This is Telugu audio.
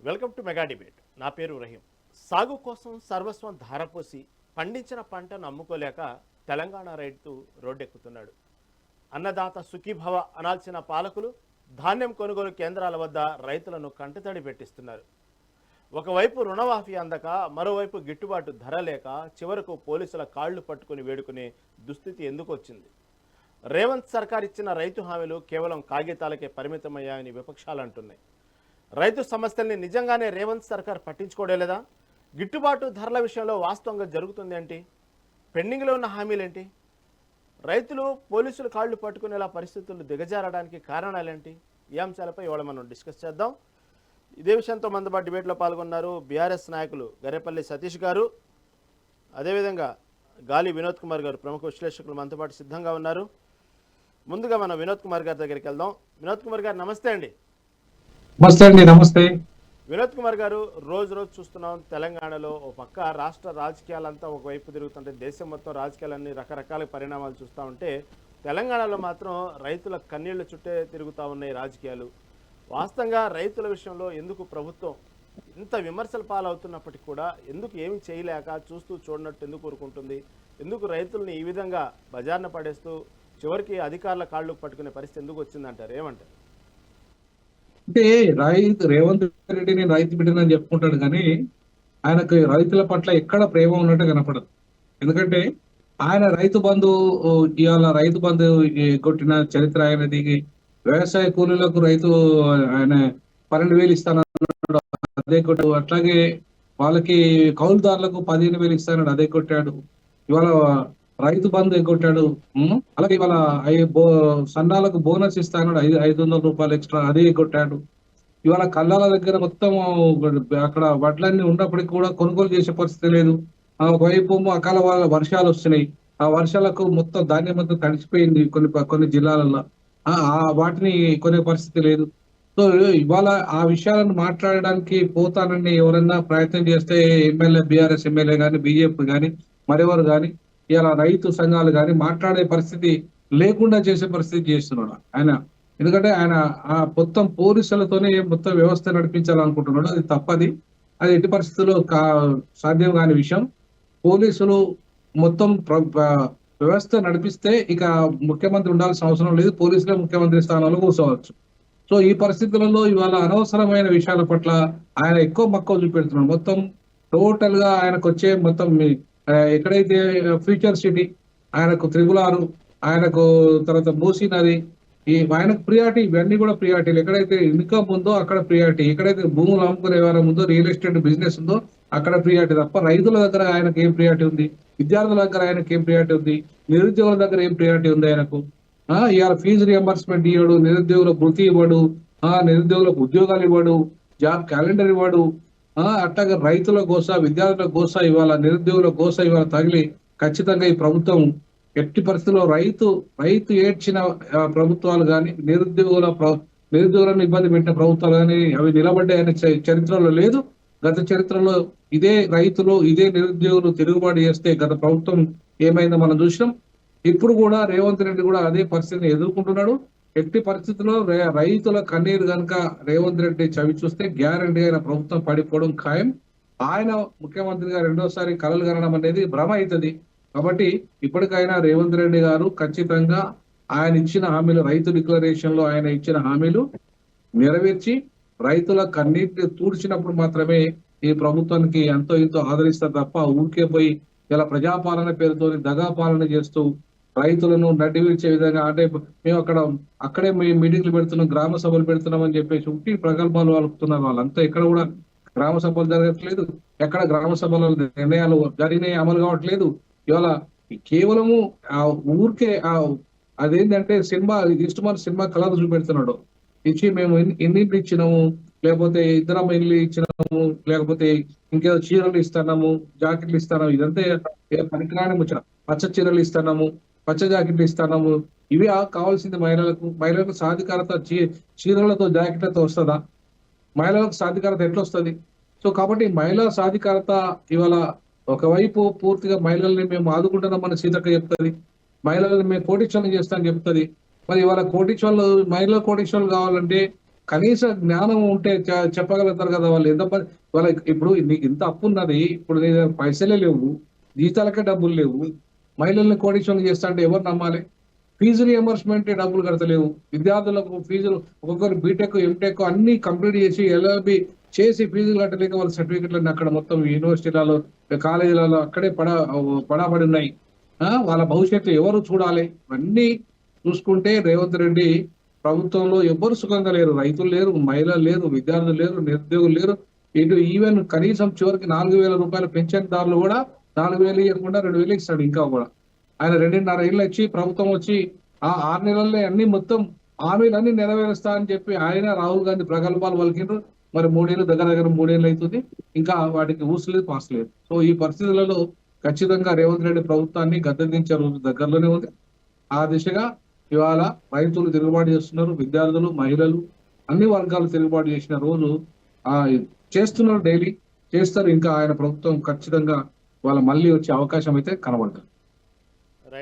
Welcome to mega debate. నా పేరు రహీం. సాగు కోసం సర్వస్వం ధారపోసి పండించిన పంటను అమ్ముకోలేక తెలంగాణ రైతు రోడ్డెక్కుతున్నాడు. అన్నదాత సుఖీభవ అనాల్సిన పాలకులు ధాన్యం కొనుగోలు కేంద్రాల వద్ద రైతులను కంటతడి పెట్టిస్తున్నారు. ఒకవైపు రుణమాఫీ అందక మరోవైపు గిట్టుబాటు ధర లేక చివరకు పోలీసుల కాళ్లు పట్టుకుని వేడుకునే దుస్థితి ఎందుకు వచ్చింది? రేవంత్ సర్కార్ ఇచ్చిన రైతు హామీలు కేవలం కాగితాలకే పరిమితమయ్యాయని విపక్షాలు అంటున్నాయి. రైతు సమస్యల్ని నిజంగానే రేవంత్ సర్కార్ పట్టించుకోవడలేదా? గిట్టుబాటు ధరల విషయంలో వాస్తవంగా జరుగుతుంది ఏంటి? పెండింగ్లో ఉన్న హామీలేంటి? రైతులు పోలీసులు కాళ్లు పట్టుకునేలా పరిస్థితులు దిగజారడానికి కారణాలేంటి? ఈ అంశాలపై ఇవాళ మనం డిస్కస్ చేద్దాం. ఇదే విషయంతో మనతో పాటు డిబేట్లో పాల్గొన్నారు బీఆర్ఎస్ నాయకులు గరేపల్లి సతీష్ గారు, అదేవిధంగా గాలి వినోద్ కుమార్ గారు, ప్రముఖ విశ్లేషకులు మనతో పాటు సిద్ధంగా ఉన్నారు. ముందుగా మనం వినోద్ కుమార్ గారి దగ్గరికి వెళ్దాం. వినోద్ కుమార్ గారు నమస్తే అండి. నమస్తే అండి. నమస్తే వినోద్ కుమార్ గారు, రోజు చూస్తున్నాం తెలంగాణలో ఓ పక్క రాష్ట్ర రాజకీయాలంతా ఒకవైపు తిరుగుతుంటే, దేశం మొత్తం రాజకీయాలన్నీ రకరకాల పరిణామాలు చూస్తూ ఉంటే తెలంగాణలో మాత్రం రైతుల కన్నీళ్ల చుట్టే తిరుగుతూ ఉన్నాయి రాజకీయాలు. వాస్తవంగా రైతుల విషయంలో ఎందుకు ప్రభుత్వం ఇంత విమర్శల పాలవుతున్నప్పటికీ కూడా ఎందుకు ఏమి చేయలేక చూస్తూ చూడనట్టు ఎందుకు ఊరుకుంటుంది? ఎందుకు రైతుల్ని ఈ విధంగా బజార్న పడేస్తూ చివరికి అధికారుల కాళ్ళు పట్టుకునే పరిస్థితి ఎందుకు వచ్చిందంటారు? ఏమంటారు? అంటే రేవంత్ రెడ్డి నేను రైతు బిడ్డనని చెప్పుకుంటాడు, కానీ ఆయనకు రైతుల పట్ల ఎక్కడ ప్రేమ ఉన్నట్టు కనపడదు. ఎందుకంటే ఆయన రైతు బంధు, ఇవాళ రైతు బంధు కొట్టిన చరిత్ర ఆయనది. వ్యవసాయ కూలీలకు రైతు ఆయన 12,000 ఇస్తానన్నాడు, అదే కొట్టాడు. అట్లాగే వాళ్ళకి కౌలుదారులకు 15,000 ఇస్తానన్నాడు, అదే కొట్టాడు. ఇవాళ రైతు బంధు ఎగ్గొట్టాడు. అలాగే ఇవాళ సన్నాలకు బోనస్ ఇస్తాడు, 500 రూపాయలు ఎక్స్ట్రా, అదే ఎగ్గొట్టాడు. ఇవాళ కళ్ళాల దగ్గర మొత్తం అక్కడ వడ్లన్నీ ఉన్నప్పటికీ కూడా కొనుగోలు చేసే పరిస్థితి లేదు. ఒకవైపు అకాల వర్షాలు వస్తున్నాయి, ఆ వర్షాలకు మొత్తం ధాన్యం మొత్తం తడిచిపోయింది కొన్ని జిల్లాలలో. వాటిని కొనే పరిస్థితి లేదు. సో ఇవాళ ఆ విషయాలను మాట్లాడడానికి పోతానని ఎవరన్నా ప్రయత్నం చేస్తే బీఆర్ఎస్ ఎమ్మెల్యే కానీ, బీజేపీ కానీ, మరెవరు కానీ, ఇలా రైతు సంఘాలు కానీ మాట్లాడే పరిస్థితి లేకుండా చేసే పరిస్థితి చేస్తున్నాడు ఆయన. ఎందుకంటే ఆయన ఆ మొత్తం పోలీసులతోనే మొత్తం వ్యవస్థ నడిపించాలనుకుంటున్నాడు. అది తప్పది. అది ఎట్టి పరిస్థితుల్లో సాధ్యం కాని విషయం. పోలీసులు మొత్తం వ్యవస్థ నడిపిస్తే ఇక ముఖ్యమంత్రి ఉండాల్సిన అవసరం లేదు, పోలీసులే ముఖ్యమంత్రి స్థానంలో కూర్చోవచ్చు. సో ఈ పరిస్థితులలో ఇవాళ అనవసరమైన విషయాల పట్ల ఆయన ఎక్కువ మక్కువ చూపెడుతున్నాడు. మొత్తం టోటల్ గా ఆయనకు వచ్చే మొత్తం ఎక్కడైతే ఫ్యూచర్ సిటీ, ఆయనకు త్రిగులారు, ఆయనకు తర్వాత మూసీ నది, ఆయనకు ప్రియారిటీ, ఇవన్నీ కూడా ప్రియారిటీలు. ఎక్కడైతే ఇన్కమ్ ఉందో అక్కడ ప్రియారిటీ, ఎక్కడైతే భూములు అమ్ముకునే వ్యవహారం ఉందో, రియల్ ఎస్టేట్ బిజినెస్ ఉందో అక్కడ ప్రియారిటీ తప్ప రైతుల దగ్గర ఆయనకు ఏం ప్రియారిటీ ఉంది? విద్యార్థుల దగ్గర ఆయనకు ఏం ప్రియారిటీ ఉంది? నిరుద్యోగుల దగ్గర ఏం ప్రియారిటీ ఉంది ఆయనకు? ఇవాళ ఫీజు రియంబర్స్మెంట్ ఇవ్వడు, నిరుద్యోగులకు వృత్తి ఇవ్వడు, నిరుద్యోగులకు ఉద్యోగాలు ఇవ్వడు, జాబ్ క్యాలెండర్ ఇవ్వడు. అట్లాగే రైతుల గోస, విద్యార్థుల గోస, ఇవాళ నిరుద్యోగుల గోస ఇవాళ తగిలి ఖచ్చితంగా ఈ ప్రభుత్వం ఎట్టి పరిస్థితుల్లో రైతు ఏడ్చిన ప్రభుత్వాలు కానీ, నిరుద్యోగులను ఇబ్బంది పెట్టిన ప్రభుత్వాలు కానీ అవి నిలబడ్డాయనే చరిత్రలో లేదు. గత చరిత్రలో ఇదే రైతులు, ఇదే నిరుద్యోగులు తిరుగుబాటు చేస్తే గత ప్రభుత్వం ఏమైందో మనం చూసినాం. ఇప్పుడు కూడా రేవంత్ రెడ్డి కూడా అదే పరిస్థితిని ఎదుర్కొంటున్నాడు. ఎట్టి పరిస్థితుల్లో రైతుల కన్నీరు కనుక రేవంత్ రెడ్డి చవి చూస్తే గ్యారంటీ అయిన ప్రభుత్వం పడిపోవడం ఖాయం. ఆయన ముఖ్యమంత్రిగా రెండోసారి కలలు కనడం అనేది భ్రమ అవుతుంది. కాబట్టి ఇప్పటికైనా రేవంత్ రెడ్డి గారు ఖచ్చితంగా ఆయన ఇచ్చిన హామీలు, రైతు డిక్లరేషన్ లో ఆయన ఇచ్చిన హామీలు నెరవేర్చి రైతుల కన్నీటిని తూడ్చినప్పుడు మాత్రమే ఈ ప్రభుత్వానికి ఎంతో ఇంతో ఆదరిస్తారు తప్ప ఊరికే పోయి ఇలా ప్రజాపాలన పేరుతో దగా పాలన చేస్తూ రైతులను నడ్డివిచ్చే విధంగా, అంటే మేము అక్కడే మేము మీటింగ్లు పెడుతున్నాం, గ్రామ సభలు పెడుతున్నాం అని చెప్పేసి ఉట్టి ప్రగల్భాలు వలుపుతున్నారు. వాళ్ళంతా ఎక్కడ కూడా గ్రామ సభలు జరగట్లేదు, ఎక్కడ గ్రామ సభల నిర్ణయాలు జరిగినాయి అమలు కావట్లేదు. ఇవాళ కేవలము ఆ ఊరికే అదేంటంటే సినిమా ఇష్టమైన సినిమా కలర్ చూపెడుతున్నాడు. ఇచ్చి మేము ఎన్నింటి ఇచ్చినాము, లేకపోతే ఇద్దరం ఇల్లు ఇచ్చినాము, లేకపోతే ఇంకేదో చీరలు ఇస్తున్నాము, జాకెట్లు ఇస్తున్నాము, ఇదంతా పనికిరాని ముచ్చట. పచ్చ చీరలు ఇస్తున్నాము, పచ్చ జాకెట్లు ఇస్తున్నాము, ఇవి కావాల్సింది మహిళలకు సాధికారత చీరలతో జాకెట్లతో వస్తుందా? మహిళలకు సాధికారత ఎట్లా వస్తుంది? సో కాబట్టి మహిళా సాధికారత ఇవాళ ఒకవైపు పూర్తిగా మహిళల్ని మేము ఆదుకుంటున్నామని సీతక్క చెప్తుంది, మహిళలను మేము కోటీశ్వరులు చేస్తామని చెప్తుంది. మరి ఇవాళ మహిళా కోటీశ్వరులు కావాలంటే కనీస జ్ఞానం ఉంటే చెప్పగలుగుతారు కదా వాళ్ళు. వాళ్ళ ఇప్పుడు నీకు ఇంత అప్పు ఉన్నది, ఇప్పుడు నీ దగ్గర పైసలే లేవు, జీతాలకే డబ్బులు లేవు, మహిళల్ని కోటీశ్వరులు చేస్తా అంటే ఎవరు నమ్మాలి? ఫీజు రియంబర్స్మెంట్ డబ్బులు కడతలేవు, విద్యార్థులకు ఫీజులు ఒక్కొక్కరు బీటెక్ ఎంటెక్ అన్ని కంప్లీట్ చేసి ఎల్ఎల్బి చేసి ఫీజులు కట్టలేక వాళ్ళ సర్టిఫికెట్లన్నీ అక్కడ మొత్తం యూనివర్సిటీలలో కాలేజీలలో అక్కడే పడాపడి ఉన్నాయి. వాళ్ళ భవిష్యత్తు ఎవరు చూడాలి? ఇవన్నీ చూసుకుంటే రేవంత్ రెడ్డి ప్రభుత్వంలో ఎవ్వరు సుఖంగా లేరు. రైతులు లేరు, మహిళలు లేరు, విద్యార్థులు లేరు, నిరుద్యోగులు లేరు. ఇటు ఈవెన్ కనీసం చివరికి 4,000 రూపాయల పెన్షన్దారులు కూడా 4,000 ఇవ్వకుండా 2,000 ఇస్తాడు ఇంకా కూడా. ఆయన 2.5 ఏళ్ళు వచ్చి ప్రభుత్వం వచ్చి ఆ 6 నెలల్లో అన్ని మొత్తం హామీలన్నీ నెరవేరుస్తా అని చెప్పి ఆయన రాహుల్ గాంధీ ప్రగల్భాలు పలికిండ్రు. మరి 3 ఏళ్ళు దగ్గర 3 ఏళ్ళు అవుతుంది, ఇంకా వాటికి ఊసలేదు పాసలేదు. సో ఈ పరిస్థితులలో ఖచ్చితంగా రేవంత్ రెడ్డి ప్రభుత్వాన్ని గద్దెదించే రోజు దగ్గరలోనే ఉంది. ఆ దిశగా ఇవాళ రైతులు తిరుగుబాటు చేస్తున్నారు, విద్యార్థులు, మహిళలు అన్ని వర్గాలు తిరుగుబాటు చేసిన రోజు ఆ చేస్తున్నారు, డైలీ చేస్తారు. ఇంకా ఆయన ప్రభుత్వం ఖచ్చితంగా వాళ్ళ మళ్ళీ వచ్చే అవకాశం అయితే కనబడుతుంది.